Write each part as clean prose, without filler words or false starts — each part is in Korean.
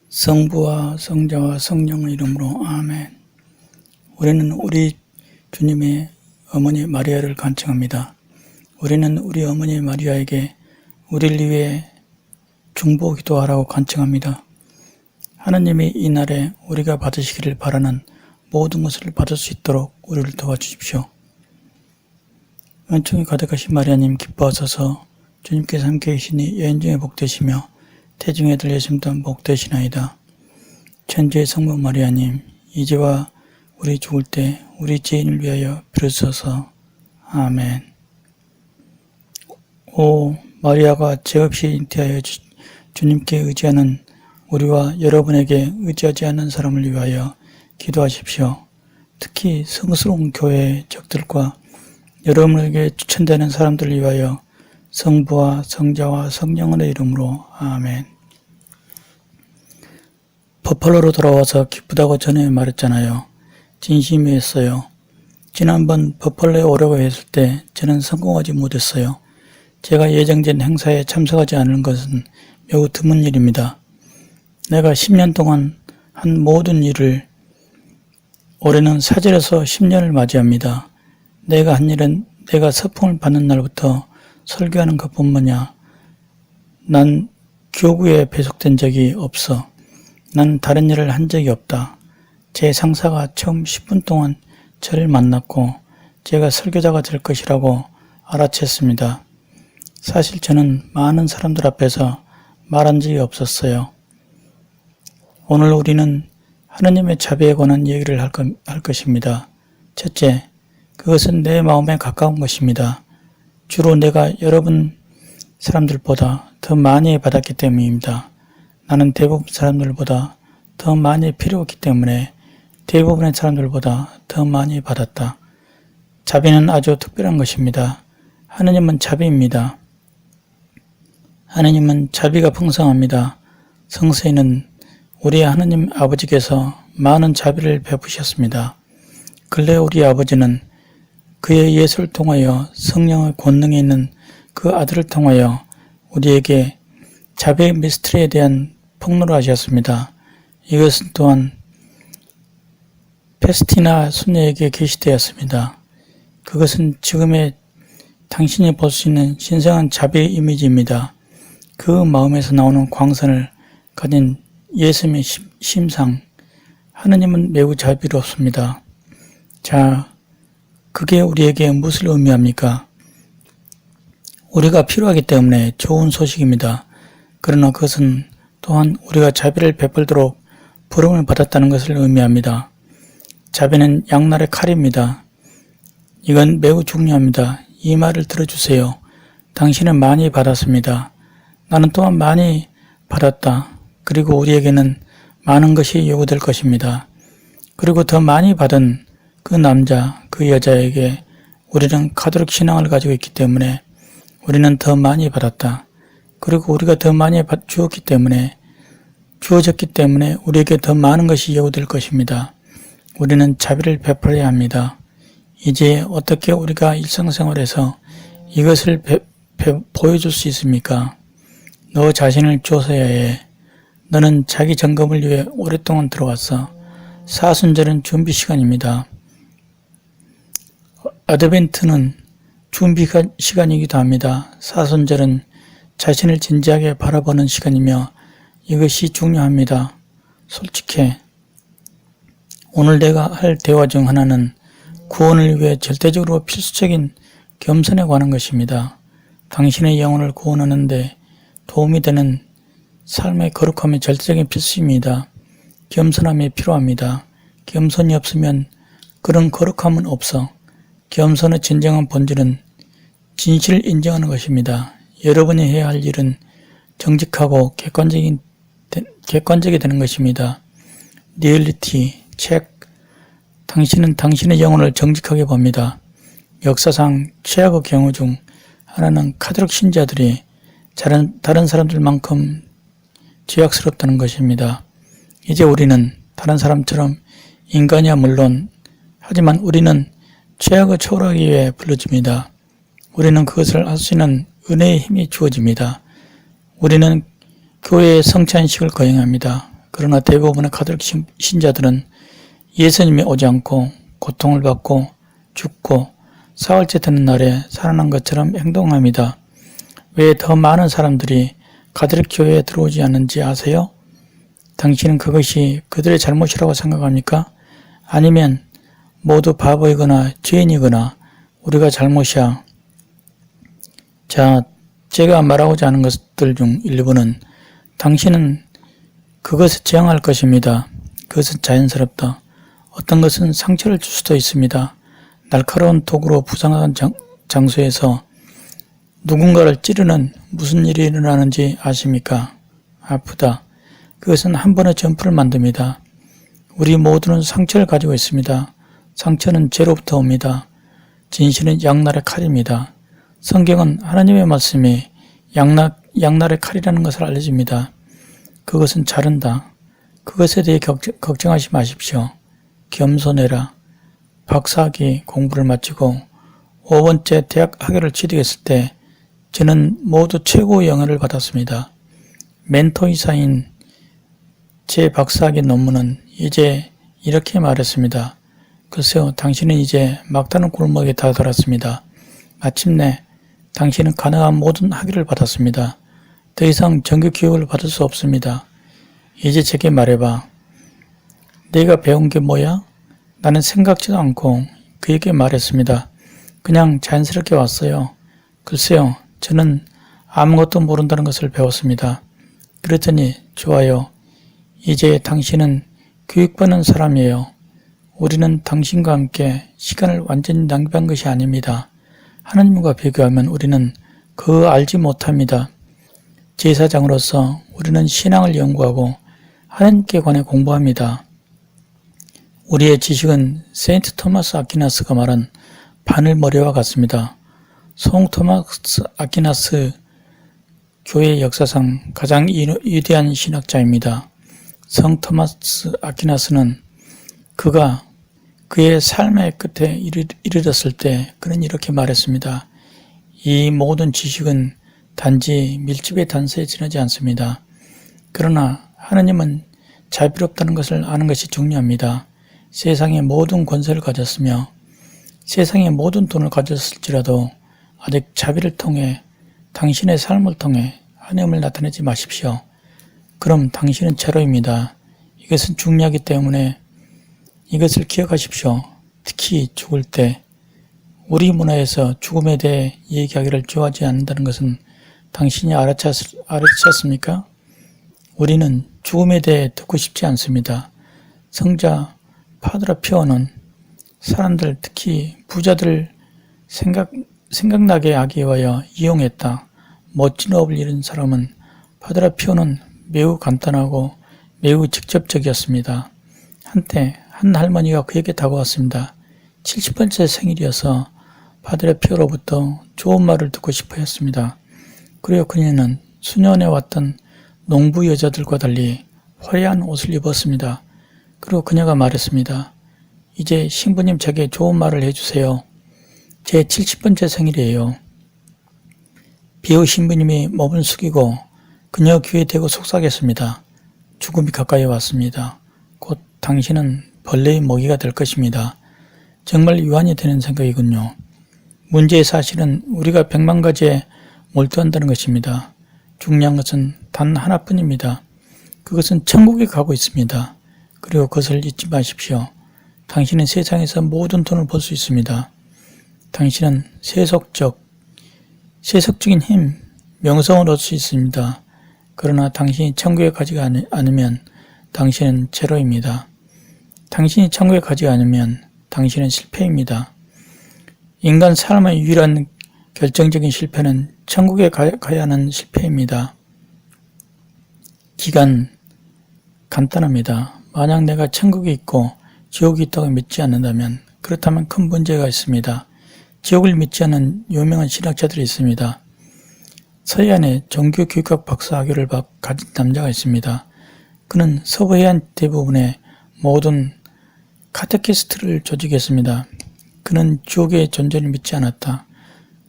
성부와 성자와 성령의 이름으로 아멘. 우리는 우리 주님의 어머니 마리아를 간청합니다. 우리는 우리 어머니 마리아에게 우리를 위해 중보 기도하라고 간청합니다. 하나님이 이 날에 우리가 받으시기를 바라는 모든 것을 받을 수 있도록 우리를 도와주십시오. 은총이 가득하신 마리아님 기뻐하소서. 주님께서 함께 계시니 여인 중에 복되시며 태중에 들 예수님도 복되시나이다. 천주의 성모 마리아님, 이제와 우리 죽을 때 우리 죄인을 위하여 빌어주소서. 아멘. 오 마리아가 죄 없이 잉태하여 주님께 의지하는 우리와 여러분에게 의지하지 않는 사람을 위하여 기도하십시오. 특히 성스러운 교회의 적들과 여러분에게 추천되는 사람들을 위하여 성부와 성자와 성령의 이름으로 아멘. 버팔로로 돌아와서 기쁘다고 전에 말했잖아요. 진심이었어요. 지난번 버팔로에 오려고 했을 때 저는 성공하지 못했어요. 제가 예정된 행사에 참석하지 않은 것은 매우 드문 일입니다. 내가 10년 동안 한 모든 일을 올해는 사절에서 10년을 맞이합니다. 내가 한 일은 내가 서풍을 받는 날부터 설교하는 것뿐만이야. 난 교구에 배속된 적이 없어. 난 다른 일을 한 적이 없다. 제 상사가 처음 10분 동안 저를 만났고 제가 설교자가 될 것이라고 알아챘습니다. 사실 저는 많은 사람들 앞에서 말한 적이 없었어요. 오늘 우리는 하느님의 자비에 관한 얘기를 할 것입니다. 첫째, 그것은 내 마음에 가까운 것입니다. 주로 내가 여러분 사람들보다 더 많이 받았기 때문입니다. 나는 대부분 사람들보다 더 많이 필요했기 때문에 대부분의 사람들보다 더 많이 받았다. 자비는 아주 특별한 것입니다. 하느님은 자비입니다. 하느님은 자비가 풍성합니다. 성서에는 우리 하느님 아버지께서 많은 자비를 베푸셨습니다. 근래 우리 아버지는 그의 예수를 통하여 성령의 권능에 있는 그 아들을 통하여 우리에게 자비의 미스터리에 대한 폭로를 하셨습니다. 이것은 또한 페스티나 수녀에게 계시되었습니다. 그것은 지금의 당신이 볼 수 있는 신성한 자비의 이미지입니다. 그 마음에서 나오는 광선을 가진 예수님의 심상, 하느님은 매우 자비롭습니다. 자, 그게 우리에게 무엇을 의미합니까? 우리가 필요하기 때문에 좋은 소식입니다. 그러나 그것은 또한 우리가 자비를 베풀도록 부름을 받았다는 것을 의미합니다. 자비는 양날의 칼입니다. 이건 매우 중요합니다. 이 말을 들어주세요. 당신은 많이 받았습니다. 나는 또한 많이 받았다. 그리고 우리에게는 많은 것이 요구될 것입니다. 그리고 더 많이 받은 그 남자, 그 여자에게 우리는 가톨릭 신앙을 가지고 있기 때문에 우리는 더 많이 받았다. 그리고 우리가 더 많이 주어졌기 때문에 우리에게 더 많은 것이 요구될 것입니다. 우리는 자비를 베풀어야 합니다. 이제 어떻게 우리가 일상생활에서 이것을 보여줄 수 있습니까? 너 자신을 조사해야 해. 너는 자기 점검을 위해 오랫동안 들어왔어. 사순절은 준비 시간입니다. 아드벤트는 준비 시간이기도 합니다. 사순절은 자신을 진지하게 바라보는 시간이며 이것이 중요합니다. 솔직해. 오늘 내가 할 대화 중 하나는 구원을 위해 절대적으로 필수적인 겸손에 관한 것입니다. 당신의 영혼을 구원하는 데 도움이 되는 삶의 거룩함이 절대적인 필수입니다. 겸손함이 필요합니다. 겸손이 없으면 그런 거룩함은 없어. 겸손의 진정한 본질은 진실을 인정하는 것입니다. 여러분이 해야 할 일은 정직하고 객관적이 되는 것입니다. 리얼리티, 책. 당신은 당신의 영혼을 정직하게 봅니다. 역사상 최악의 경우 중 하나는 가톨릭 신자들이 다른 사람들만큼 죄악스럽다는 것입니다. 이제 우리는 다른 사람처럼 인간이야 물론 하지만 우리는 죄악을 초월하기 위해 불러집니다. 우리는 그것을 할 수 있는 은혜의 힘이 주어집니다. 우리는 교회의 성찬식을 거행합니다. 그러나 대부분의 가톨릭 신자들은 예수님이 오지 않고 고통을 받고 죽고 사흘째 되는 날에 살아난 것처럼 행동합니다. 왜 더 많은 사람들이 가톨릭 교회에 들어오지 않는지 아세요? 당신은 그것이 그들의 잘못이라고 생각합니까? 아니면 모두 바보이거나 죄인이거나 우리가 잘못이야? 자, 제가 말하고자 하는 것들 중 일부는 당신은 그것에 저항할 것입니다. 그것은 자연스럽다. 어떤 것은 상처를 줄 수도 있습니다. 날카로운 도구로 부상한 장소에서 누군가를 찌르는 무슨 일이 일어나는지 아십니까? 아프다. 그것은 한 번의 점프를 만듭니다. 우리 모두는 상처를 가지고 있습니다. 상처는 죄로부터 옵니다. 진실은 양날의 칼입니다. 성경은 하나님의 말씀이 양날의 칼이라는 것을 알려줍니다. 그것은 자른다. 그것에 대해 걱정하지 마십시오. 겸손해라. 박사학위 공부를 마치고 5번째 대학 학위를 취득했을 때 저는 모두 최고의 영향을 받았습니다. 멘토이사인 제 박사학위 논문은 이제 이렇게 말했습니다. 글쎄요, 당신은 이제 막다른 골목에 다다랐습니다. 마침내 당신은 가능한 모든 학위를 받았습니다. 더 이상 정규 교육을 받을 수 없습니다. 이제 제게 말해봐. 내가 배운 게 뭐야? 나는 생각지도 않고 그에게 말했습니다. 그냥 자연스럽게 왔어요. 글쎄요, 저는 아무것도 모른다는 것을 배웠습니다. 그랬더니 좋아요. 이제 당신은 교육받는 사람이에요. 우리는 당신과 함께 시간을 완전히 낭비한 것이 아닙니다. 하나님과 비교하면 우리는 그 알지 못합니다. 제사장으로서 우리는 신앙을 연구하고 하나님께 관해 공부합니다. 우리의 지식은 세인트 토마스 아퀴나스가 말한 바늘머리와 같습니다. 송 토마스 아퀴나스 교회 역사상 가장 위대한 신학자입니다. 성 토마스 아퀴나스는 그가 그의 삶의 끝에 이르렀을 때 그는 이렇게 말했습니다. 이 모든 지식은 단지 밀집의 단서에 지나지 않습니다. 그러나 하나님은 자비롭다는 것을 아는 것이 중요합니다. 세상의 모든 권세를 가졌으며 세상의 모든 돈을 가졌을지라도 아직 자비를 통해 당신의 삶을 통해 하나님을 나타내지 마십시오. 그럼 당신은 제로입니다. 이것은 중요하기 때문에 이것을 기억하십시오. 특히 죽을 때 우리 문화에서 죽음에 대해 얘기하기를 좋아하지 않는다는 것은 당신이 알아챘습니까? 우리는 죽음에 대해 듣고 싶지 않습니다. 성자 파드라 피오는 사람들, 특히 부자들 생각나게 하기 위하여 이용했다. 멋진 업을 이룬 사람은 파드라 피오는 매우 간단하고 매우 직접적이었습니다. 한때 한 할머니가 그에게 다가왔습니다. 70번째 생일이어서 파드라 피오로부터 좋은 말을 듣고 싶어 했습니다. 그리고 그녀는 수년에 왔던 농부 여자들과 달리 화려한 옷을 입었습니다. 그리고 그녀가 말했습니다. 이제 신부님 제게 좋은 말을 해주세요. 제 70번째 생일이에요. 비오 신부님이 몸을 숙이고 그녀 귀에 대고 속삭였습니다. 죽음이 가까이 왔습니다. 곧 당신은 벌레의 먹이가 될 것입니다. 정말 유한이 되는 생각이군요. 문제의 사실은 우리가 100만 가지에 몰두한다는 것입니다. 중요한 것은 단 하나뿐입니다. 그것은 천국에 가고 있습니다. 그리고 그것을 잊지 마십시오. 당신은 세상에서 모든 돈을 벌 수 있습니다. 당신은 세속적인 힘, 명성을 얻을 수 있습니다. 그러나 당신이 천국에 가지 않으면 당신은 제로입니다. 당신이 천국에 가지 않으면 당신은 실패입니다. 인간 삶의 유일한 결정적인 실패는 천국에 가야 하는 실패입니다. 기간 간단합니다. 만약 내가 천국이 있고 지옥이 있다고 믿지 않는다면 그렇다면 큰 문제가 있습니다. 지옥을 믿지 않는 유명한 신학자들이 있습니다. 서해안에 종교교육학 박사학위를 가진 남자가 있습니다. 그는 서해안 대부분의 모든 카테키스트를 조직했습니다. 그는 지옥의 존재를 믿지 않았다.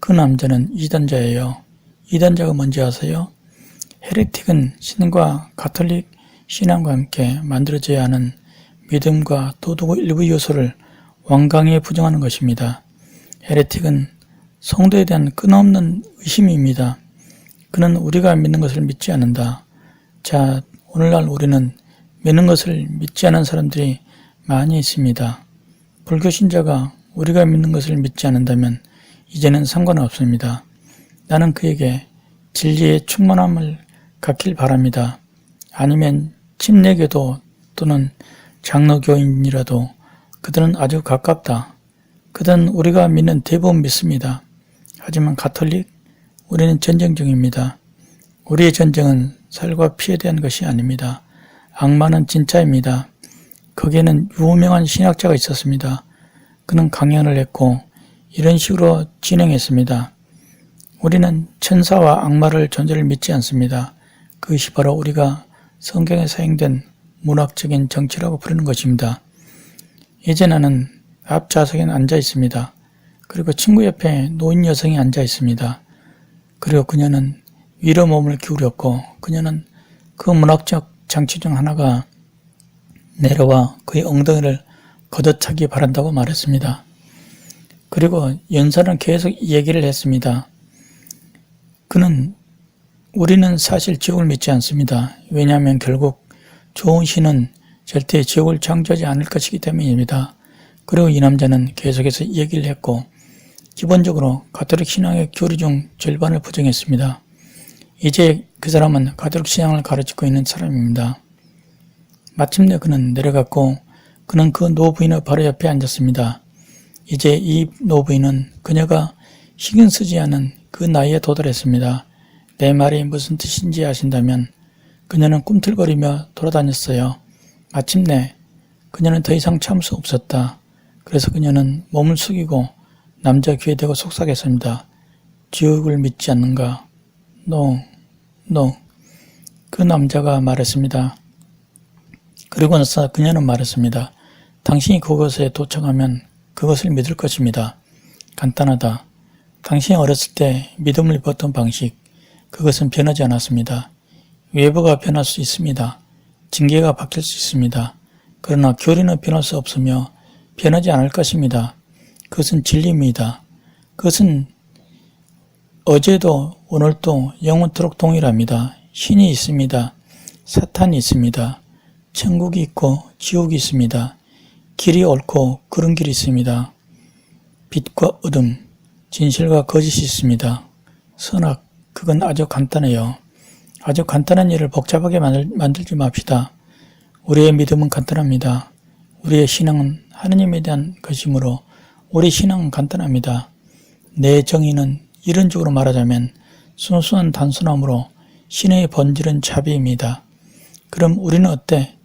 그 남자는 이단자예요. 이단자가 뭔지 아세요? 헤레틱은 신과 가톨릭 신앙과 함께 만들어져야 하는 믿음과 도덕의 일부 요소를 완강히 부정하는 것입니다. 헤레틱은 성도에 대한 끊임없는 의심입니다. 그는 우리가 믿는 것을 믿지 않는다. 자, 오늘날 우리는 믿는 것을 믿지 않은 사람들이 많이 있습니다. 불교 신자가 우리가 믿는 것을 믿지 않는다면 이제는 상관없습니다. 나는 그에게 진리의 충만함을 갖길 바랍니다. 아니면 침례교도 또는 장로교인이라도 그들은 아주 가깝다. 그들은 우리가 믿는 대부분 믿습니다. 하지만 가톨릭? 우리는 전쟁 중입니다. 우리의 전쟁은 살과 피에 대한 것이 아닙니다. 악마는 진짜입니다. 거기에는 유명한 신학자가 있었습니다. 그는 강연을 했고 이런 식으로 진행했습니다. 우리는 천사와 악마를 존재를 믿지 않습니다. 그것이 바로 우리가 성경에 사용된 문학적인 정치라고 부르는 것입니다. 이제 나는 앞좌석에 앉아 있습니다. 그리고 친구 옆에 노인 여성이 앉아 있습니다. 그리고 그녀는 위로 몸을 기울였고 그녀는 그 문학적 장치 중 하나가 내려와 그의 엉덩이를 걷어차기 바란다고 말했습니다. 그리고 연사는 계속 얘기를 했습니다. 우리는 사실 지옥을 믿지 않습니다. 왜냐하면 결국 좋은 신은 절대 지옥을 창조하지 않을 것이기 때문입니다. 그리고 이 남자는 계속해서 얘기를 했고 기본적으로 가톨릭 신앙의 교리 중 절반을 부정했습니다. 이제 그 사람은 가톨릭 신앙을 가르치고 있는 사람입니다. 마침내 그는 내려갔고 그는 그 노부인의 바로 옆에 앉았습니다. 이제 이 노부인은 그녀가 신경 쓰지 않은 그 나이에 도달했습니다. 내 말이 무슨 뜻인지 아신다면 그녀는 꿈틀거리며 돌아다녔어요. 마침내 그녀는 더 이상 참을 수 없었다. 그래서 그녀는 몸을 숙이고 남자 귀에 대고 속삭였습니다. 지옥을 믿지 않는가? No. 그 남자가 말했습니다. 그리고 나서 그녀는 말했습니다. 당신이 그곳에 도착하면 그것을 믿을 것입니다. 간단하다. 당신이 어렸을 때 믿음을 입었던 방식, 그것은 변하지 않았습니다. 외부가 변할 수 있습니다. 징계가 바뀔 수 있습니다. 그러나 교리는 변할 수 없으며 변하지 않을 것입니다. 그것은 진리입니다. 그것은 어제도 오늘도 영원토록 동일합니다. 신이 있습니다. 사탄이 있습니다. 천국이 있고 지옥이 있습니다. 길이 옳고 그른 길이 있습니다. 빛과 어둠, 진실과 거짓이 있습니다. 선악, 그건 아주 간단해요. 아주 간단한 일을 복잡하게 만들지 맙시다. 우리의 믿음은 간단합니다. 우리의 신앙은 하느님에 대한 것이므로 우리 신앙은 간단합니다. 내 정의는 이론적으로 말하자면 순수한 단순함으로 신의 본질은 자비입니다. 그럼 우리는 어때?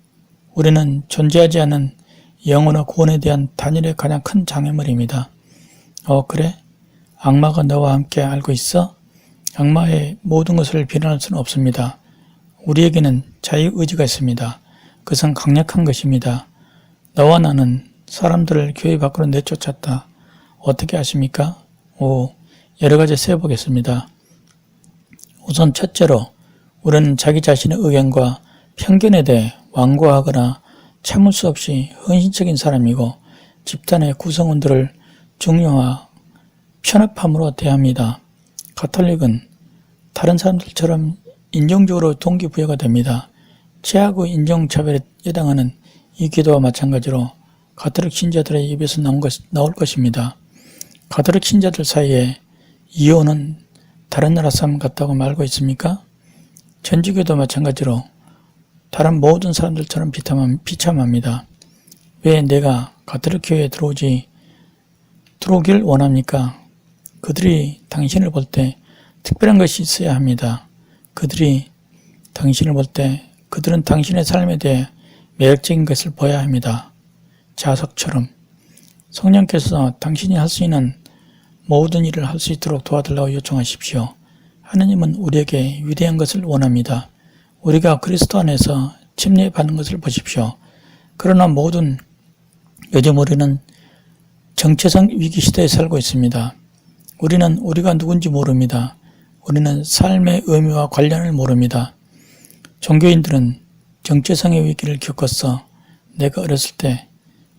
우리는 존재하지 않은 영혼과 구원에 대한 단일의 가장 큰 장애물입니다. 그래? 악마가 너와 함께 알고 있어? 악마의 모든 것을 비난할 수는 없습니다. 우리에게는 자유의지가 있습니다. 그것은 강력한 것입니다. 너와 나는 사람들을 교회 밖으로 내쫓았다. 어떻게 아십니까? 여러 가지 세어보겠습니다. 우선 첫째로 우리는 자기 자신의 의견과 편견에 대해 완고하거나 참을 수 없이 헌신적인 사람이고 집단의 구성원들을 중요와 편협함으로 대합니다. 가톨릭은 다른 사람들처럼 인종적으로 동기부여가 됩니다. 최악의 인종차별에 해당하는 이 기도와 마찬가지로 가톨릭 신자들의 입에서 나올 것입니다. 가톨릭 신자들 사이에 이혼은 다른 나라 사람 같다고 말고 있습니까? 천주교도 마찬가지로 다른 모든 사람들처럼 비참합니다. 왜 내가 가톨릭 교회에 들어오길 원합니까? 그들이 당신을 볼 때 특별한 것이 있어야 합니다. 그들이 당신을 볼 때 그들은 당신의 삶에 대해 매력적인 것을 보여야 합니다. 자석처럼 성령께서 당신이 할 수 있는 모든 일을 할 수 있도록 도와달라고 요청하십시오. 하느님은 우리에게 위대한 것을 원합니다. 우리가 그리스도 안에서 침례받는 것을 보십시오. 그러나 요즘 우리는 정체성 위기 시대에 살고 있습니다. 우리는 우리가 누군지 모릅니다. 우리는 삶의 의미와 관련을 모릅니다. 종교인들은 정체성의 위기를 겪었어. 내가 어렸을 때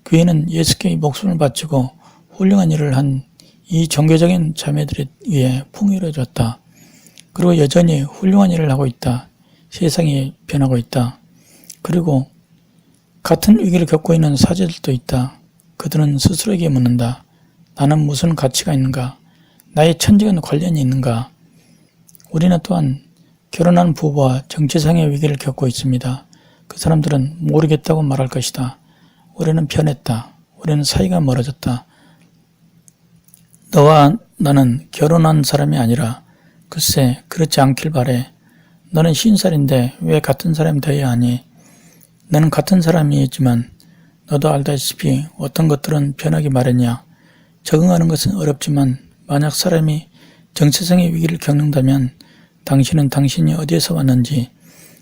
교회는 예수께 목숨을 바치고 훌륭한 일을 한 이 종교적인 자매들에 의해 풍요로워졌다. 그리고 여전히 훌륭한 일을 하고 있다. 세상이 변하고 있다. 그리고 같은 위기를 겪고 있는 사제들도 있다. 그들은 스스로에게 묻는다. 나는 무슨 가치가 있는가? 나의 천직은 관련이 있는가? 우리는 또한 결혼한 부부와 정체성의 위기를 겪고 있습니다. 그 사람들은 모르겠다고 말할 것이다. 우리는 변했다. 우리는 사이가 멀어졌다. 너와 나는 결혼한 사람이 아니라 글쎄 그렇지 않길 바래. 너는 50살인데 왜 같은 사람이 되어야 하니? 너는 같은 사람이지만 너도 알다시피 어떤 것들은 변하기 마련이야. 적응하는 것은 어렵지만 만약 사람이 정체성의 위기를 겪는다면 당신은 당신이 어디에서 왔는지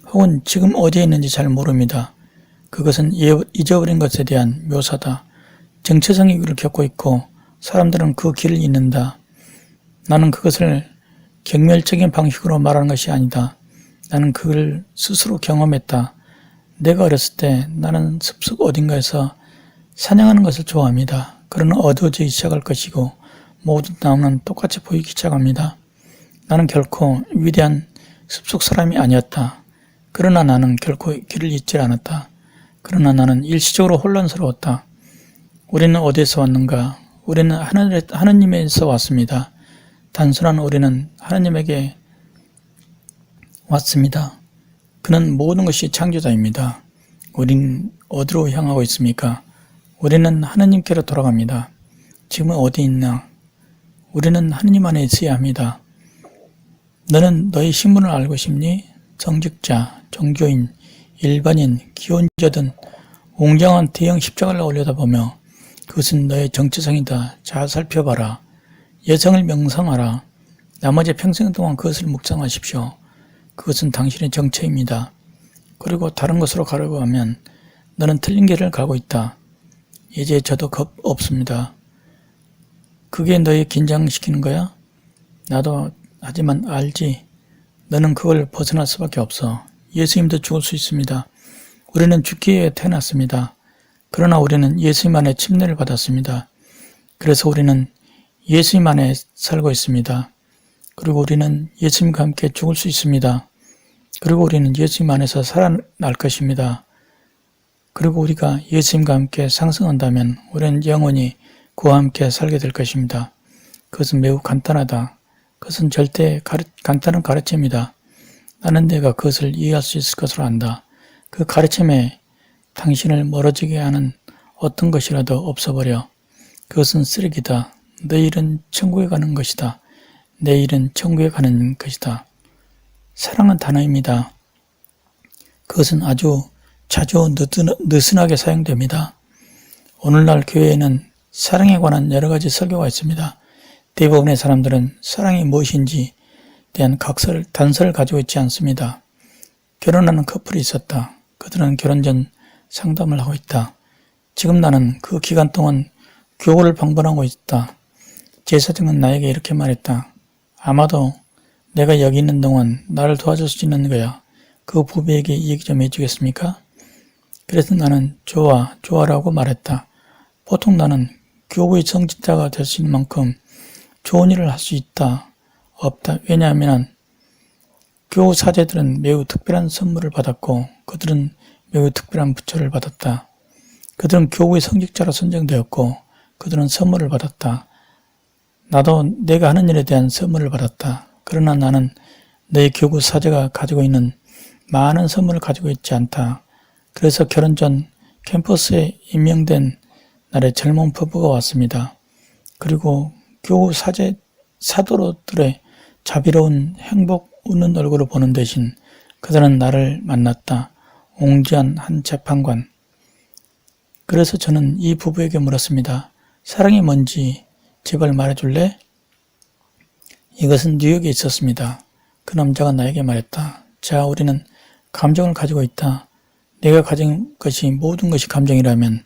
혹은 지금 어디에 있는지 잘 모릅니다. 그것은 잊어버린 것에 대한 묘사다. 정체성의 위기를 겪고 있고 사람들은 그 길을 잇는다. 나는 그것을 경멸적인 방식으로 말하는 것이 아니다. 나는 그걸 스스로 경험했다. 내가 어렸을 때 나는 숲속 어딘가에서 사냥하는 것을 좋아합니다. 그러나 어두워지기 시작할 것이고 모든 나무는 똑같이 보이기 시작합니다. 나는 결코 위대한 숲속 사람이 아니었다. 그러나 나는 결코 길을 잃지 않았다. 그러나 나는 일시적으로 혼란스러웠다. 우리는 어디에서 왔는가? 우리는 하느님에서 왔습니다. 단순한 우리는 하느님에게 왔습니다. 그는 모든 것이 창조자입니다. 우린 어디로 향하고 있습니까? 우리는 하느님께로 돌아갑니다. 지금은 어디 있나? 우리는 하느님 안에 있어야 합니다. 너는 너의 신분을 알고 싶니? 성직자, 종교인, 일반인, 기혼자든 웅장한 대형 십자가를 올려다보며 그것은 너의 정체성이다. 잘 살펴봐라. 여성을 명상하라. 나머지 평생 동안 그것을 묵상하십시오. 그것은 당신의 정체입니다. 그리고 다른 것으로 가려고 하면 너는 틀린 길을 가고 있다. 이제 저도 겁 없습니다. 그게 너희 긴장시키는 거야? 나도 하지만 알지. 너는 그걸 벗어날 수밖에 없어. 예수님도 죽을 수 있습니다. 우리는 죽기 위해 태어났습니다. 그러나 우리는 예수님 안에 침례를 받았습니다. 그래서 우리는 예수님 안에 살고 있습니다. 그리고 우리는 예수님과 함께 죽을 수 있습니다. 그리고 우리는 예수님 안에서 살아날 것입니다. 그리고 우리가 예수님과 함께 상승한다면 우리는 영원히 그와 함께 살게 될 것입니다. 그것은 매우 간단하다. 그것은 절대 간단한 가르침이다. 나는 내가 그것을 이해할 수 있을 것으로 안다. 그 가르침에 당신을 멀어지게 하는 어떤 것이라도 없어버려. 그것은 쓰레기다. 너 일은 천국에 가는 것이다. 내 일은 천국에 가는 것이다. 사랑은 단어입니다. 그것은 아주 자주 느슨하게 사용됩니다. 오늘날 교회에는 사랑에 관한 여러 가지 설교가 있습니다. 대부분의 사람들은 사랑이 무엇인지 대한 단서를 가지고 있지 않습니다. 결혼하는 커플이 있었다. 그들은 결혼 전 상담을 하고 있다. 지금 나는 그 기간 동안 교구를 방문하고 있다. 제사장은 나에게 이렇게 말했다. 아마도 내가 여기 있는 동안 나를 도와줄 수 있는 거야. 그 부부에게 이 얘기 좀 해주겠습니까? 그래서 나는 좋아라고 말했다. 보통 나는 교구의 성직자가 될 수 있는 만큼 좋은 일을 할 수 있다. 없다. 왜냐하면 교우 사제들은 매우 특별한 선물을 받았고 그들은 매우 특별한 부처를 받았다. 그들은 교우의 성직자로 선정되었고 그들은 선물을 받았다. 나도 내가 하는 일에 대한 선물을 받았다. 그러나 나는 너희 교구 사제가 가지고 있는 많은 선물을 가지고 있지 않다. 그래서 결혼 전 캠퍼스에 임명된 날에 젊은 부부가 왔습니다. 그리고 교우 사도들의 자비로운 행복 웃는 얼굴을 보는 대신 그들은 나를 만났다. 옹지한 한 재판관. 그래서 저는 이 부부에게 물었습니다. 사랑이 뭔지 제발 말해줄래? 이것은 뉴욕에 있었습니다. 그 남자가 나에게 말했다. 자, 우리는 감정을 가지고 있다. 내가 가진 것이 모든 것이 감정이라면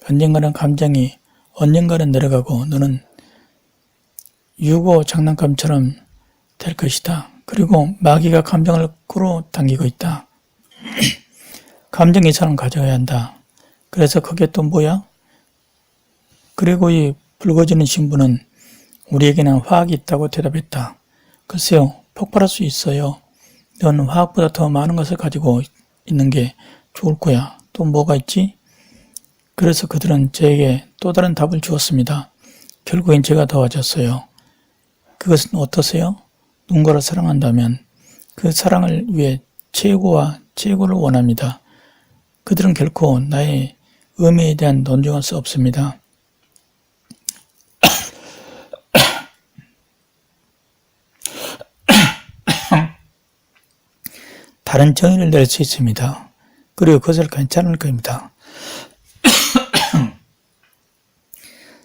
언젠가는 감정이 언젠가는 내려가고 너는 유고 장난감처럼 될 것이다. 그리고 마귀가 감정을 끌어당기고 있다. 감정 이상을 가져야 한다. 그래서 그게 또 뭐야? 그리고 이 붉어지는 신부는 우리에게는 화학이 있다고 대답했다. 글쎄요, 폭발할 수 있어요. 넌 화학보다 더 많은 것을 가지고 있는 게 좋을 거야. 또 뭐가 있지? 그래서 그들은 저에게 또 다른 답을 주었습니다. 결국엔 제가 도와줬어요. 그것은 어떠세요? 누군가를 사랑한다면 그 사랑을 위해 최고와 최고를 원합니다. 그들은 결코 나의 의미에 대한 논증할 수 없습니다. 다른 정의를 낼 수 있습니다. 그리고 그것을 괜찮을 겁니다.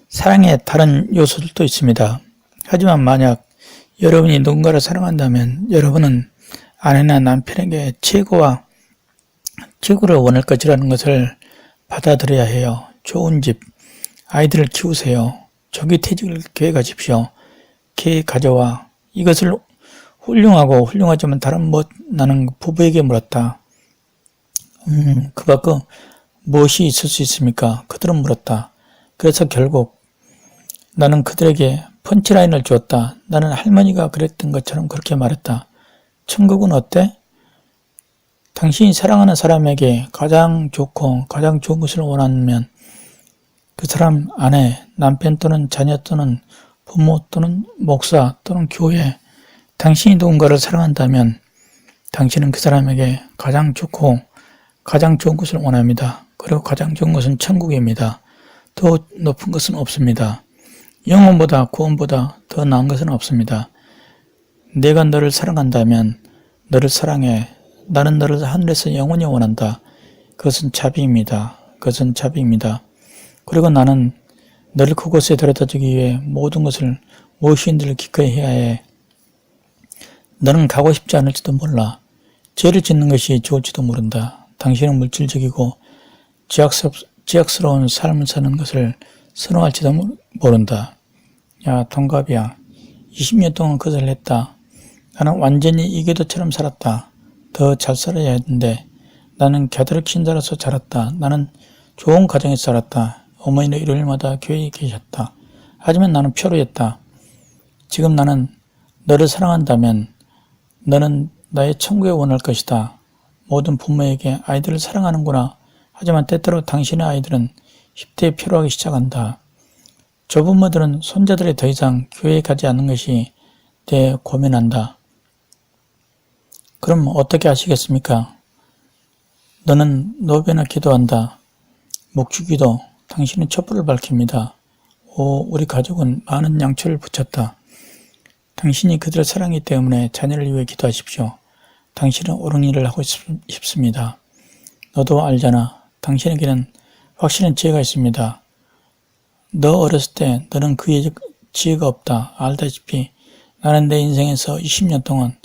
사랑에 다른 요소들도 있습니다. 하지만 만약 여러분이 누군가를 사랑한다면 여러분은 아내나 남편에게 최고와 최고를 원할 것이라는 것을 받아들여야 해요. 좋은 집, 아이들을 키우세요. 조기 퇴직을 계획하십시오. 계획 가져와. 이것을 훌륭하고 훌륭하지만 다른 나는 부부에게 물었다. 그 밖에 무엇이 있을 수 있습니까? 그들은 물었다. 그래서 결국 나는 그들에게 펀치라인을 주었다. 나는 할머니가 그랬던 것처럼 그렇게 말했다. 천국은 어때? 당신이 사랑하는 사람에게 가장 좋고 가장 좋은 것을 원하면 그 사람 아내, 남편 또는 자녀 또는 부모 또는 목사 또는 교회, 당신이 누군가를 사랑한다면 당신은 그 사람에게 가장 좋고 가장 좋은 것을 원합니다. 그리고 가장 좋은 것은 천국입니다. 더 높은 것은 없습니다. 영혼보다 구원보다 더 나은 것은 없습니다. 내가 너를 사랑한다면 너를 사랑해. 나는 너를 하늘에서 영원히 원한다. 그것은 자비입니다. 그것은 자비입니다. 그리고 나는 너를 그곳에 데려다주기 위해 모든 것을 무엇인지를 기꺼이 해야 해. 너는 가고 싶지 않을지도 몰라. 죄를 짓는 것이 좋을지도 모른다. 당신은 물질적이고 지약스러운 삶을 사는 것을 선호할지도 모른다. 야, 동갑이야. 20년 동안 그것을 했다. 나는 완전히 이교도처럼 살았다. 더 잘 살아야 했는데 나는 갸들을 킨 자로서 자랐다. 나는 좋은 가정에서 살았다. 어머니는 일요일마다 교회에 계셨다. 하지만 나는 표류했다. 지금 나는 너를 사랑한다면 너는 나의 천국에 원할 것이다. 모든 부모에게 아이들을 사랑하는구나. 하지만 때때로 당신의 아이들은 10대에 표류하기 시작한다. 조부모들은 손자들이 더 이상 교회에 가지 않는 것이 내 고민한다. 그럼 어떻게 하시겠습니까? 너는 노베나 기도한다. 목주기도. 당신은 촛불을 밝힙니다. 오, 우리 가족은 많은 양초를 붙였다. 당신이 그들을 사랑하기 때문에 자녀를 위해 기도하십시오. 당신은 옳은 일을 하고 싶습니다. 너도 알잖아. 당신에게는 확실한 지혜가 있습니다. 너 어렸을 때 너는 그 지혜가 없다. 알다시피 나는 내 인생에서 20년 동안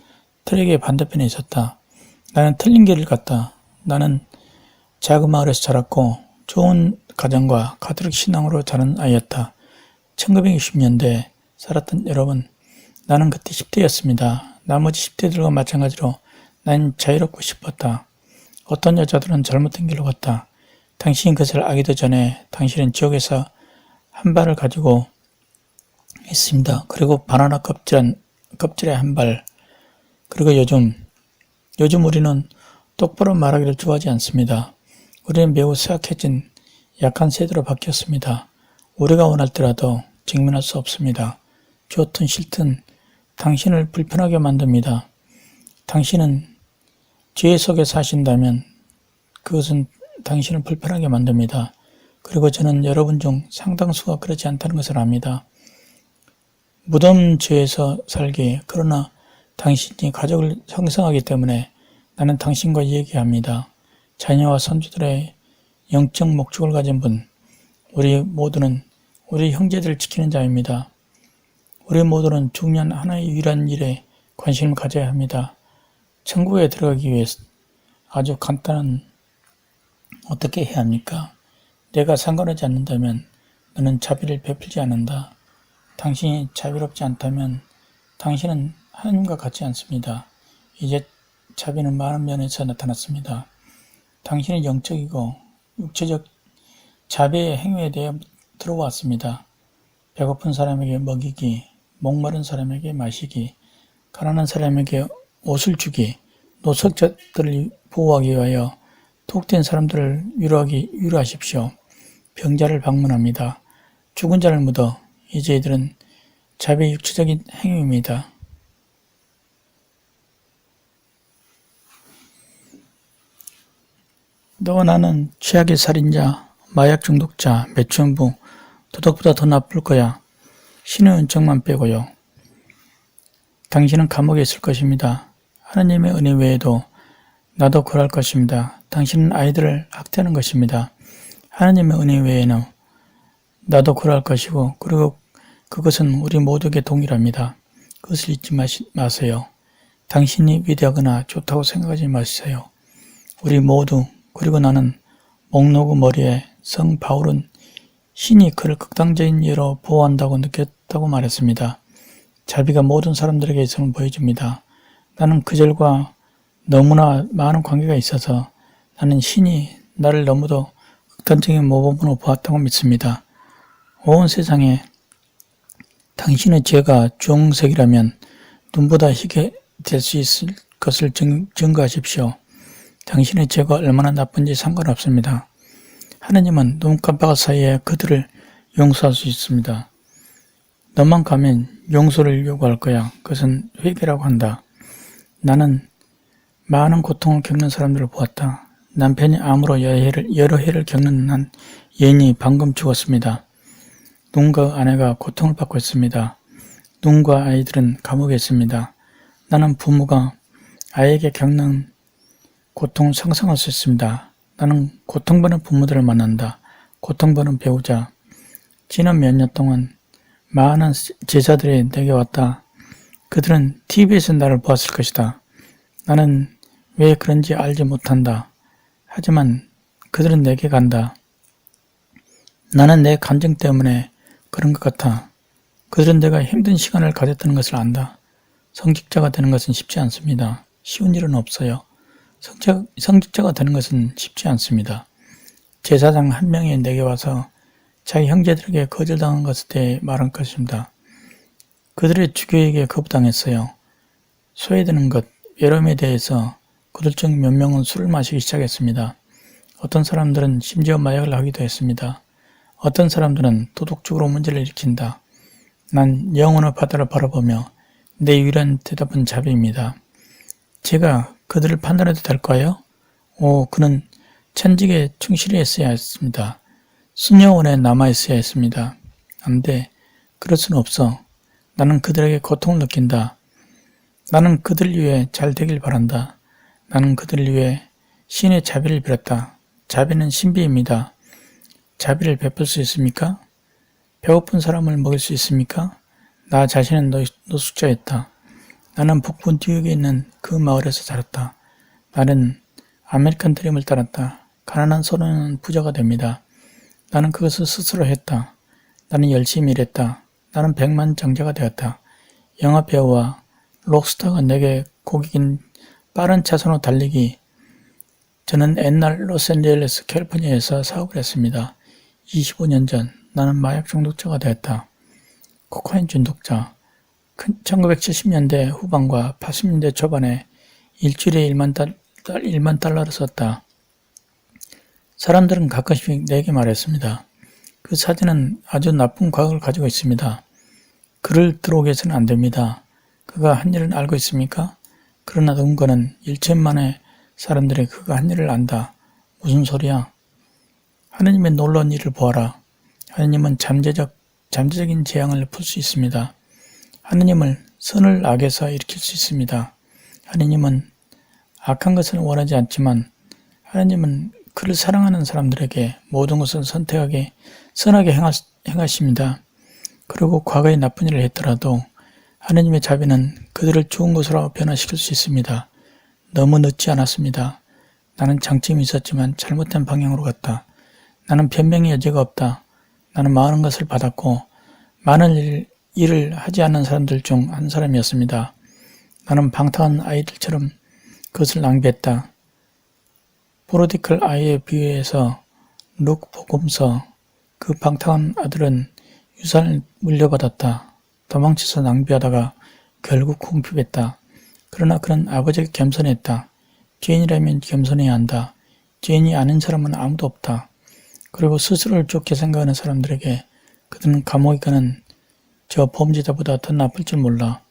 트랙의 반대편에 있었다. 나는 틀린 길을 갔다. 나는 작은 마을에서 자랐고 좋은 가정과 가톨릭 신앙으로 자란 아이였다. 1960년대에 살았던 여러분, 나는 그때 10대였습니다. 나머지 10대들과 마찬가지로 난 자유롭고 싶었다. 어떤 여자들은 잘못된 길로 갔다. 당신이 그것을 알기도 전에 당신은 지옥에서 한 발을 가지고 있습니다. 그리고 바나나 껍질에 한 발. 그리고 요즘 우리는 똑바로 말하기를 좋아하지 않습니다. 우리는 매우 쇠약해진 약한 세대로 바뀌었습니다. 우리가 원할 때라도 직면할 수 없습니다. 좋든 싫든 당신을 불편하게 만듭니다. 당신은 죄 속에 사신다면 그것은 당신을 불편하게 만듭니다. 그리고 저는 여러분 중 상당수가 그렇지 않다는 것을 압니다. 무덤 죄에서 살기, 그러나 당신이 가족을 형성하기 때문에 나는 당신과 얘기합니다. 자녀와 선조들의 영적 목적을 가진 분, 우리 모두는 우리 형제들을 지키는 자입니다. 우리 모두는 중요한 하나의 유일한 일에 관심을 가져야 합니다. 천국에 들어가기 위해 아주 간단한 어떻게 해야 합니까? 내가 상관하지 않는다면 너는 자비를 베풀지 않는다. 당신이 자비롭지 않다면 당신은 하나님과 같지 않습니다. 이제 자비는 많은 면에서 나타났습니다. 당신의 영적이고 육체적 자비의 행위에 대해 들어왔습니다. 배고픈 사람에게 먹이기, 목마른 사람에게 마시기, 가난한 사람에게 옷을 주기, 노숙자들을 보호하기 위하여 독된 사람들을 위로하십시오. 병자를 방문합니다. 죽은 자를 묻어. 이제 이들은 자비의 육체적인 행위입니다. 너와 나는 최악의 살인자, 마약 중독자, 매춘부, 도덕보다 더 나쁠 거야. 신의 은총만 빼고요. 당신은 감옥에 있을 것입니다. 하나님의 은혜 외에도 나도 그럴 것입니다. 당신은 아이들을 학대하는 것입니다. 하나님의 은혜 외에는 나도 그럴 것이고, 그리고 그것은 우리 모두에게 동일합니다. 그것을 잊지 마세요. 당신이 위대하거나 좋다고 생각하지 마세요. 우리 모두, 그리고 나는 목놓고 머리에 성 바울은 신이 그를 극단적인 예로 보호한다고 느꼈다고 말했습니다. 자비가 모든 사람들에게 있음을 보여줍니다. 나는 그절과 너무나 많은 관계가 있어서 나는 신이 나를 너무도 극단적인 모범으로 보았다고 믿습니다. 온 세상에 당신의 죄가 주홍색이라면 눈보다 희게 될 수 있을 것을 증거하십시오. 당신의 죄가 얼마나 나쁜지 상관없습니다. 하나님은 눈 깜빡 사이에 그들을 용서할 수 있습니다. 너만 가면 용서를 요구할 거야. 그것은 회개라고 한다. 나는 많은 고통을 겪는 사람들을 보았다. 남편이 암으로 여러 해를 겪는 한 여인이 방금 죽었습니다. 눈과 아내가 고통을 받고 있습니다. 눈과 아이들은 감옥에 있습니다. 나는 부모가 아이에게 겪는 고통을 상상할 수 있습니다. 나는 고통받는 부모들을 만난다. 고통받는 배우자. 지난 몇 년 동안 많은 제자들이 내게 왔다. 그들은 TV에서 나를 보았을 것이다. 나는 왜 그런지 알지 못한다. 하지만 그들은 내게 간다. 나는 내 감정 때문에 그런 것 같아. 그들은 내가 힘든 시간을 가졌다는 것을 안다. 성직자가 되는 것은 쉽지 않습니다. 쉬운 일은 없어요. 성직자가 되는 것은 쉽지 않습니다. 제사장 한 명이 내게 와서 자기 형제들에게 거절당한 것에 대해 말한 것입니다. 그들의 주교에게 거부당했어요. 소외되는 것, 외로움에 대해서 그들 중 몇 명은 술을 마시기 시작했습니다. 어떤 사람들은 심지어 마약을 하기도 했습니다. 어떤 사람들은 도덕적으로 문제를 일으킨다. 난 영혼의 바다를 바라보며 내 유일한 대답은 자비입니다. 제가 그들을 판단해도 될까요? 그는 천직에 충실히 했어야 했습니다. 수녀원에 남아있어야 했습니다. 안 돼. 그럴 수는 없어. 나는 그들에게 고통을 느낀다. 나는 그들 위해 잘 되길 바란다. 나는 그들 위해 신의 자비를 빌었다. 자비는 신비입니다. 자비를 베풀 수 있습니까? 배고픈 사람을 먹일 수 있습니까? 나 자신은 노숙자였다. 나는 북부 뉴욕에 있는 그 마을에서 자랐다. 나는 아메리칸 드림을 따랐다. 가난한 소년은 부자가 됩니다. 나는 그것을 스스로 했다. 나는 열심히 일했다. 나는 백만장자가 되었다. 영화배우와 록스타가 내게 고객인 빠른 차선으로 달리기. 저는 옛날 로스앤젤레스 캘리포니아에서 사업을 했습니다. 25년 전 나는 마약 중독자가 되었다. 코카인 중독자. 1970년대 후반과 80년대 초반에 일주일에 1만 달러를 썼다. 사람들은 가끔씩 내게 말했습니다. 그 사진은 아주 나쁜 과거를 가지고 있습니다. 그를 들어오게 해서는 안 됩니다. 그가 한 일을 알고 있습니까? 그러나 누군가는 1천만의 사람들이 그가 한 일을 안다. 무슨 소리야? 하느님의 놀라운 일을 보아라. 하느님은 잠재적인 재앙을 풀 수 있습니다. 하느님은 선을 악에서 일으킬 수 있습니다. 하느님은 악한 것을 원하지 않지만 하느님은 그를 사랑하는 사람들에게 모든 것을 선하게 행하십니다. 그리고 과거에 나쁜 일을 했더라도 하느님의 자비는 그들을 좋은 것으로 변화시킬 수 있습니다. 너무 늦지 않았습니다. 나는 장점이 있었지만 잘못된 방향으로 갔다. 나는 변명의 여지가 없다. 나는 많은 것을 받았고 많은 일을 하지 않는 사람들 중 한 사람이었습니다. 나는 방탕한 아이들처럼 그것을 낭비했다. 프로디클 아이에 비유해서 룩 복음서 그 방탕한 아들은 유산을 물려받았다. 도망쳐서 낭비하다가 결국 궁핍했다. 그러나 그는 아버지에게 겸손했다. 죄인이라면 겸손해야 한다. 죄인이 아닌 사람은 아무도 없다. 그리고 스스로를 좋게 생각하는 사람들에게 그들은 감옥에 가는 저 범죄자보다 더 나쁠 줄 몰라.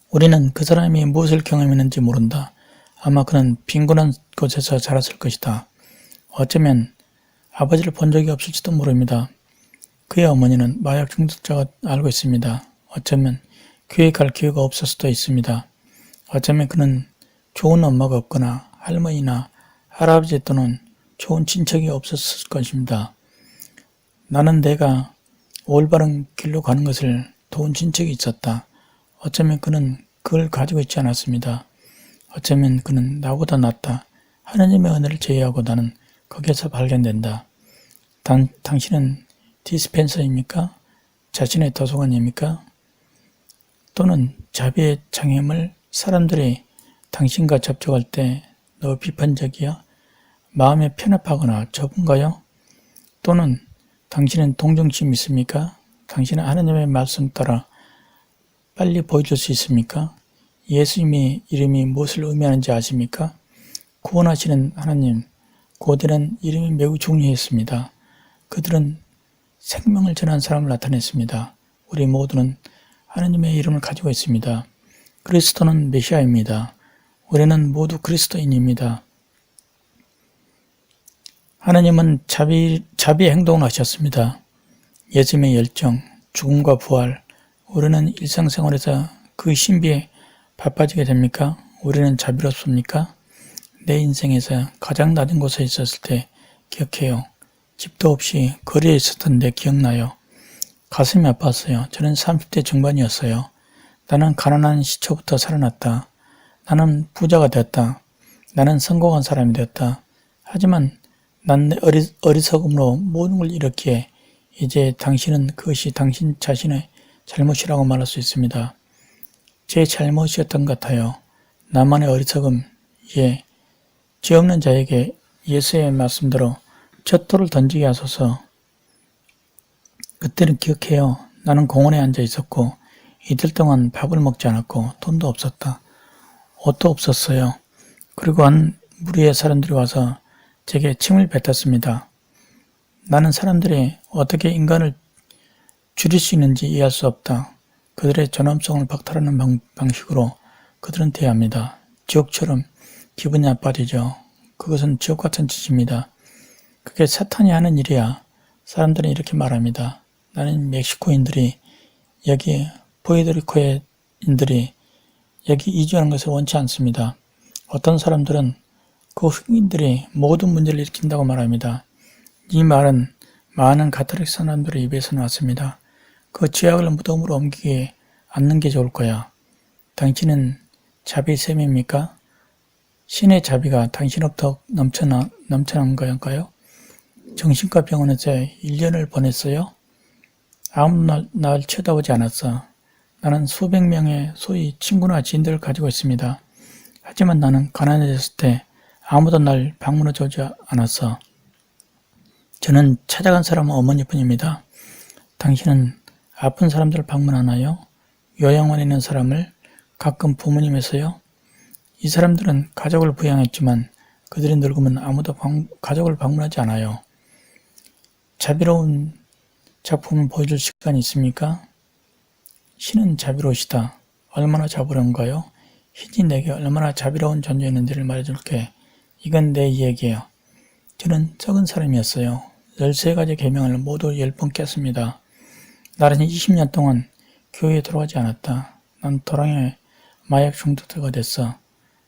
우리는 그 사람이 무엇을 경험했는지 모른다. 아마 그는 빈곤한 곳에서 자랐을 것이다. 어쩌면 아버지를 본 적이 없을지도 모릅니다. 그의 어머니는 마약 중독자가 알고 있습니다. 어쩌면 교회 갈 기회가 없을 수도 있습니다. 어쩌면 그는 좋은 엄마가 없거나 할머니나 할아버지 또는 좋은 친척이 없었을 것입니다. 나는 내가 올바른 길로 가는 것을 도운 친척이 있었다. 어쩌면 그는 그걸 가지고 있지 않았습니다. 어쩌면 그는 나보다 낫다. 하나님의 은혜를 제외하고 나는 거기에서 발견된다. 당신은 디스펜서입니까? 자신의 도서관입니까? 또는 자비의 장애물 사람들이 당신과 접촉할 때 너 비판적이야? 마음에 편협하거나 좁은가요? 또는 당신은 동정심 있습니까? 당신은 하나님의 말씀 따라 빨리 보여줄 수 있습니까? 예수님의 이름이 무엇을 의미하는지 아십니까? 구원하시는 하나님, 고대는 이름이 매우 중요했습니다. 그들은 생명을 전한 사람을 나타냈습니다. 우리 모두는 하나님의 이름을 가지고 있습니다. 그리스도는 메시아입니다. 우리는 모두 그리스도인입니다. 하나님은 자비 행동을 하셨습니다. 예수님의 열정, 죽음과 부활, 우리는 일상생활에서 그 신비에 바빠지게 됩니까? 우리는 자비롭습니까? 내 인생에서 가장 낮은 곳에 있었을 때 기억해요. 집도 없이 거리에 있었던 데 기억나요. 가슴이 아팠어요. 저는 30대 중반이었어요. 나는 가난한 시초부터 살아났다. 나는 부자가 되었다. 나는 성공한 사람이 되었다. 하지만 난 내 어리석음으로 모든 걸 잃었기에 이제 당신은 그것이 당신 자신의 잘못이라고 말할 수 있습니다. 제 잘못이었던 것 같아요. 나만의 어리석음, 죄 없는 자에게 예수의 말씀대로 젖돌을 던지게 하소서. 그때는 기억해요. 나는 공원에 앉아 있었고 이틀 동안 밥을 먹지 않았고 돈도 없었다. 옷도 없었어요. 그리고 한 무리의 사람들이 와서 제게 침을 뱉었습니다. 나는 사람들이 어떻게 인간을 줄일 수 있는지 이해할 수 없다. 그들의 존엄성을 박탈하는 방식으로 그들은 대합니다. 지옥처럼 기분이 나빠지죠. 그것은 지옥 같은 짓입니다. 그게 사탄이 하는 일이야. 사람들은 이렇게 말합니다. 나는 멕시코인들이 여기 포에르토리코인들이 여기 이주하는 것을 원치 않습니다. 어떤 사람들은 그 흑인들이 모든 문제를 일으킨다고 말합니다. 이 말은 많은 가톨릭 사람들의 입에서 나왔습니다. 그 죄악을 무덤으로 옮기지 않는 게 좋을 거야. 당신은 자비샘입니까? 신의 자비가 당신으로부터 넘쳐난 거였까요? 정신과 병원에서 1년을 보냈어요? 아무도 날 쳐다보지 않았어. 나는 수백 명의 소위 친구나 지인들을 가지고 있습니다. 하지만 나는 가난해졌을 때 아무도 날 방문해주지 않았어. 저는 찾아간 사람은 어머니뿐입니다. 당신은 아픈 사람들을 방문하나요? 요양원에 있는 사람을 가끔 부모님에서요? 이 사람들은 가족을 부양했지만 그들이 늙으면 아무도 가족을 방문하지 않아요. 자비로운 작품을 보여줄 시간이 있습니까? 신은 자비로우시다. 얼마나 자비로운가요? 신이 내게 얼마나 자비로운 존재였는지를 말해줄게. 이건 내 이야기예요. 저는 썩은 사람이었어요. 13가지 계명을 모두 10번 깼습니다. 나는 20년 동안 교회에 들어가지 않았다. 난 도랑에 마약 중독자가 됐어.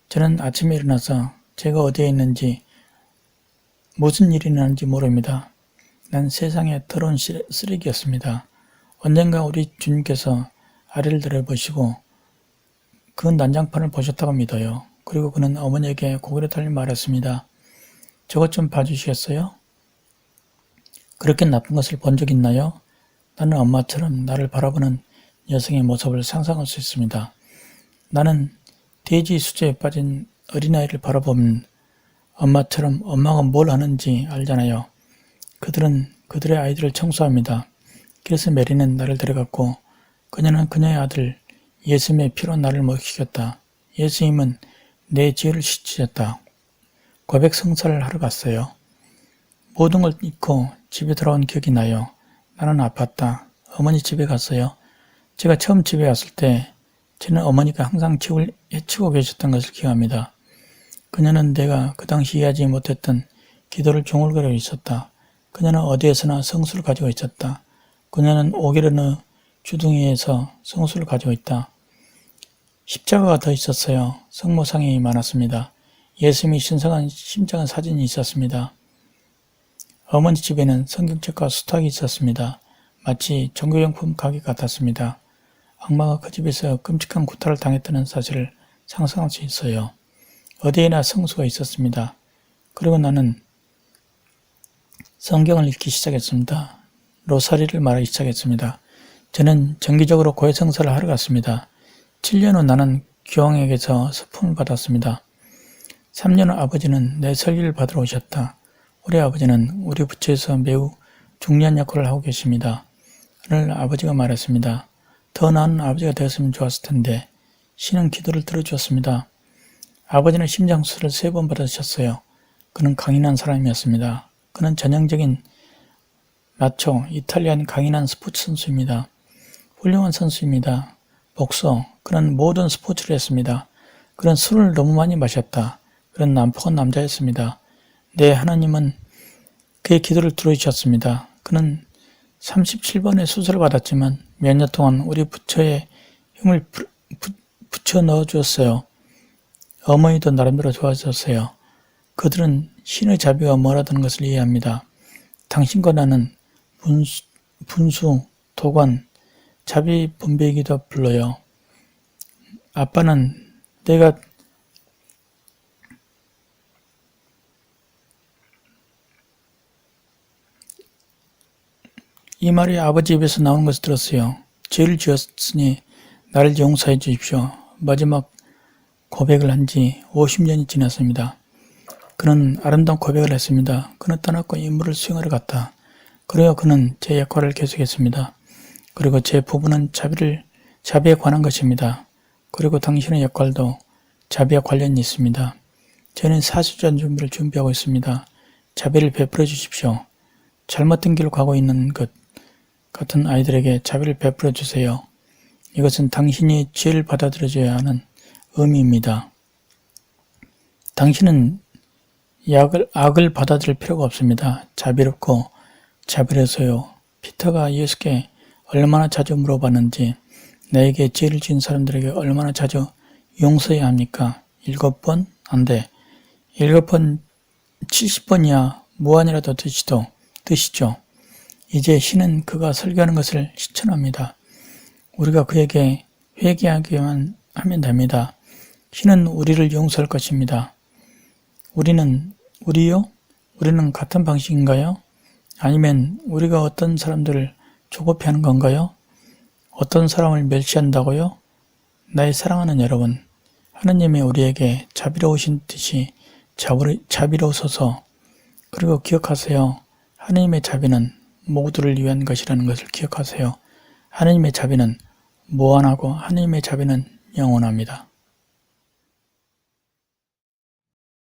저는 아침에 일어나서 제가 어디에 있는지 무슨 일이 일어나는지 모릅니다. 난 세상에 더러운 쓰레기였습니다. 언젠가 우리 주님께서 아래를 들여보시고 그 난장판을 보셨다고 믿어요. 그리고 그는 어머니에게 고개를 돌려 말했습니다. 저것 좀 봐주시겠어요? 그렇게 나쁜 것을 본 적 있나요? 나는 엄마처럼 나를 바라보는 여성의 모습을 상상할 수 있습니다. 나는 돼지 수조에 빠진 어린아이를 바라보면 엄마처럼 엄마가 뭘 하는지 알잖아요. 그들은 그들의 아이들을 청소합니다. 그래서 메리는 나를 데려갔고 그녀는 그녀의 아들 예수님의 피로 나를 먹이셨다. 예수님은 내 죄를 씻으셨다. 고백 성사를 하러 갔어요. 모든 걸 잊고 집에 돌아온 기억이 나요. 나는 아팠다. 어머니 집에 갔어요. 제가 처음 집에 왔을 때 저는 어머니가 항상 집을 해치고 계셨던 것을 기억합니다. 그녀는 내가 그 당시 이해하지 못했던 기도를 중얼거리고 있었다. 그녀는 어디에서나 성수를 가지고 있었다. 그녀는 오게르느 주둥이에서 성수를 가지고 있다. 십자가가 더 있었어요. 성모상이 많았습니다. 예수님이 신성한 심장한 사진이 있었습니다. 어머니 집에는 성경책과 수탁이 있었습니다. 마치 종교용품 가게 같았습니다. 악마가 그 집에서 끔찍한 구타를 당했다는 사실을 상상할 수 있어요. 어디에나 성수가 있었습니다. 그리고 나는 성경을 읽기 시작했습니다. 로사리를 말하기 시작했습니다. 저는 정기적으로 고해 성사를 하러 갔습니다. 7년 후 나는 교황에게서 서품을 받았습니다. 3년 후 아버지는 내 설교를 받으러 오셨다. 우리 아버지는 우리 부처에서 매우 중요한 역할을 하고 계십니다. 오늘 아버지가 말했습니다. 더 나은 아버지가 되었으면 좋았을 텐데 신은 기도를 들어주었습니다. 아버지는 심장수술을 3번 받으셨어요. 그는 강인한 사람이었습니다. 그는 전형적인 마초, 이탈리안 강인한 스포츠 선수입니다. 훌륭한 선수입니다. 복서, 그는 모든 스포츠를 했습니다. 그는 술을 너무 많이 마셨다. 그는 난폭한 남자였습니다. 네, 하나님은 그의 기도를 들어주셨습니다. 그는 37번의 수술을 받았지만 몇 년 동안 우리 부처에 힘을 붙여 넣어주었어요. 어머니도 나름대로 좋아졌어요. 그들은 신의 자비가 뭐라는 것을 이해합니다. 당신과 나는 분수, 도관, 자비 분배이기도 불러요. 아빠는 내가 이 말이 아버지 입에서 나오는 것을 들었어요. 죄를 지었으니 나를 용서해 주십시오. 마지막 고백을 한 지 50년이 지났습니다. 그는 아름다운 고백을 했습니다. 그는 떠났고 임무를 수행하러 갔다. 그리고 그는 제 역할을 계속했습니다. 그리고 제 부분은 자비에 관한 것입니다. 그리고 당신의 역할도 자비와 관련이 있습니다. 저는 사실전 준비를 준비하고 있습니다. 자비를 베풀어 주십시오. 잘못된 길로 가고 있는 것 같은 아이들에게 자비를 베풀어 주세요. 이것은 당신이 죄를 받아들여줘야 하는 의미입니다. 당신은 악을 받아들일 필요가 없습니다. 자비롭고 자비로서요. 피터가 예수께 얼마나 자주 물어봤는지 나에게 죄를 지은 사람들에게 얼마나 자주 용서해야 합니까? 7번? 안 돼. 7번, 70번이야 무한이라도 드시죠. 이제 신은 그가 설교하는 것을 실천합니다. 우리가 그에게 회개하기만 하면 됩니다. 신은 우리를 용서할 것입니다. 우리요? 우리는 같은 방식인가요? 아니면 우리가 어떤 사람들을 조급해하는 건가요? 어떤 사람을 멸시한다고요? 나의 사랑하는 여러분, 하느님이 우리에게 자비로우신 듯이 자비로우소서. 그리고 기억하세요. 하느님의 자비는 모두를 위한 것이라는 것을 기억하세요. 하느님의 자비는 무한하고 하느님의 자비는 영원합니다.